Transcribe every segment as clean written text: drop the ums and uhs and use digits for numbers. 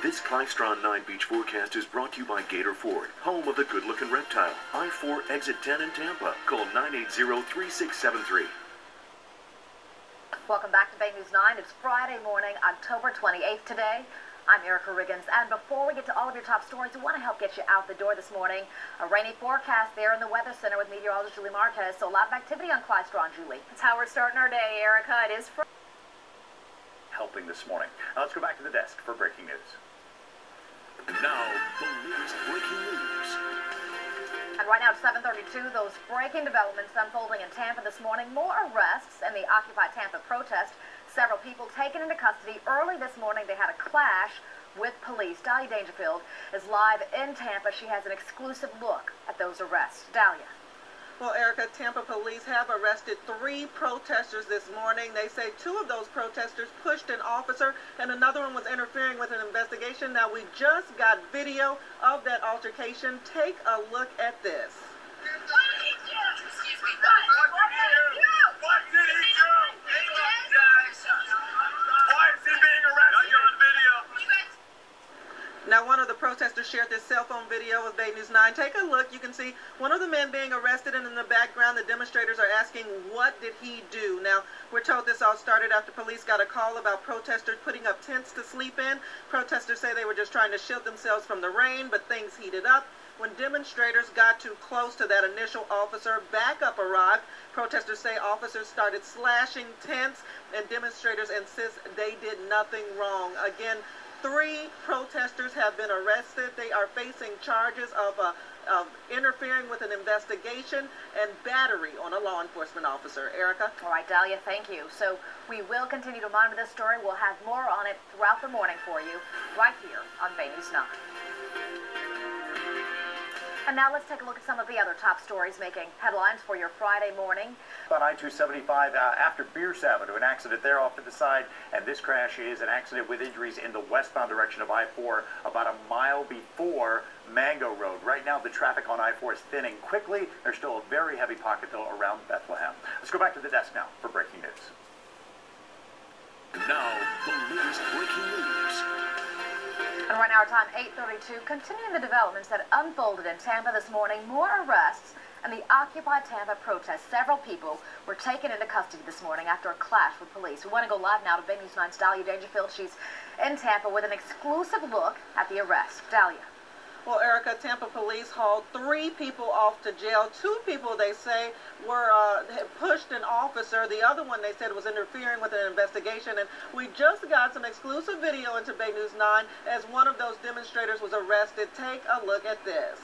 This Clistron 9 Beach forecast is brought to you by Gator Ford, home of the good-looking reptile. I-4 Exit 10 in Tampa. Call 980-3673. Welcome back to Bay News 9. It's Friday morning, October 28th today. I'm Erica Riggins, and before we get to all of your top stories, we want to help get you out the door this morning. A rainy forecast there in the Weather Center with meteorologist Julie Marquez, so a lot of activity on Clistron, Julie. That's how we're starting our day, Erica. It is helping this morning. Now let's go back to the desk for breaking news. Now, the latest breaking news. And right now at 7:32, those breaking developments unfolding in Tampa this morning. More arrests in the Occupy Tampa protest. Several people taken into custody. Early this morning, they had a clash with police. Dahlia Dangerfield is live in Tampa. She has an exclusive look at those arrests. Dahlia. Well, Erica, Tampa police have arrested 3 protesters this morning. They say 2 of those protesters pushed an officer and another one was interfering with an investigation. Now, we just got video of that altercation. Take a look at this. Now, one of the protesters shared this cell phone video with Bay News 9. Take a look. You can see one of the men being arrested, and in the background, the demonstrators are asking, what did he do? Now, we're told this all started after police got a call about protesters putting up tents to sleep in. Protesters say they were just trying to shield themselves from the rain, but things heated up. When demonstrators got too close to that initial officer, backup arrived. Protesters say officers started slashing tents, and demonstrators insist they did nothing wrong. Again, 3 protesters have been arrested. They are facing charges of interfering with an investigation and battery on a law enforcement officer. Erica? All right, Dahlia, thank you. So we will continue to monitor this story. We'll have more on it throughout the morning for you right here on Bay News 9. And now let's take a look at some of the other top stories making headlines for your Friday morning. On I-275 after Pierce Avenue, an accident there off to the side, and this crash is an accident with injuries in the westbound direction of I-4 about a mile before Mango Road. Right now, the traffic on I-4 is thinning quickly. There's still a very heavy pocket, though, around Bethlehem. Let's go back to the desk now for breaking news. Now, the latest breaking news. And right now, our time 8:32. Continuing the developments that unfolded in Tampa this morning, more arrests and the Occupy Tampa protest. Several people were taken into custody this morning after a clash with police. We want to go live now to Bay News 9's Dahlia Dangerfield. She's in Tampa with an exclusive look at the arrest. Dahlia. Well, Erica, Tampa police hauled 3 people off to jail. 2 people, they say, had pushed an officer. The other one, they said, was interfering with an investigation. And we just got some exclusive video into Bay News 9 as one of those demonstrators was arrested. Take a look at this.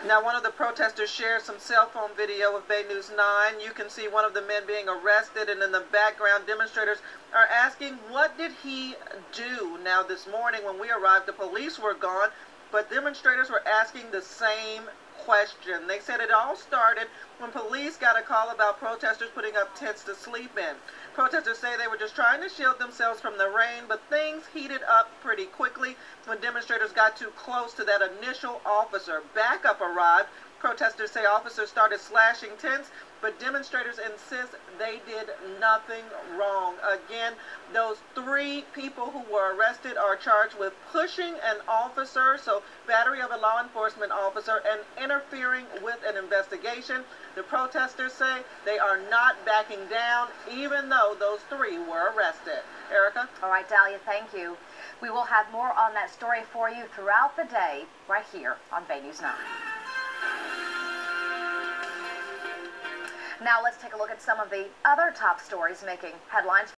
Now, one of the protesters shared some cell phone video with Bay News 9. You can see one of the men being arrested, and in the background, demonstrators are asking, what did he do? Now, this morning when we arrived, the police were gone, but demonstrators were asking the same question. They said it all started when police got a call about protesters putting up tents to sleep in. Protesters say they were just trying to shield themselves from the rain, but things heated up pretty quickly when demonstrators got too close to that initial officer. Backup arrived. Protesters say officers started slashing tents, but demonstrators insist they did nothing wrong. Again, those 3 people who were arrested are charged with pushing an officer, so battery of a law enforcement officer, and interfering with an investigation. The protesters say they are not backing down, even though those 3 were arrested. Erica? All right, Dahlia, thank you. We will have more on that story for you throughout the day right here on Bay News 9. Now let's take a look at some of the other top stories making headlines.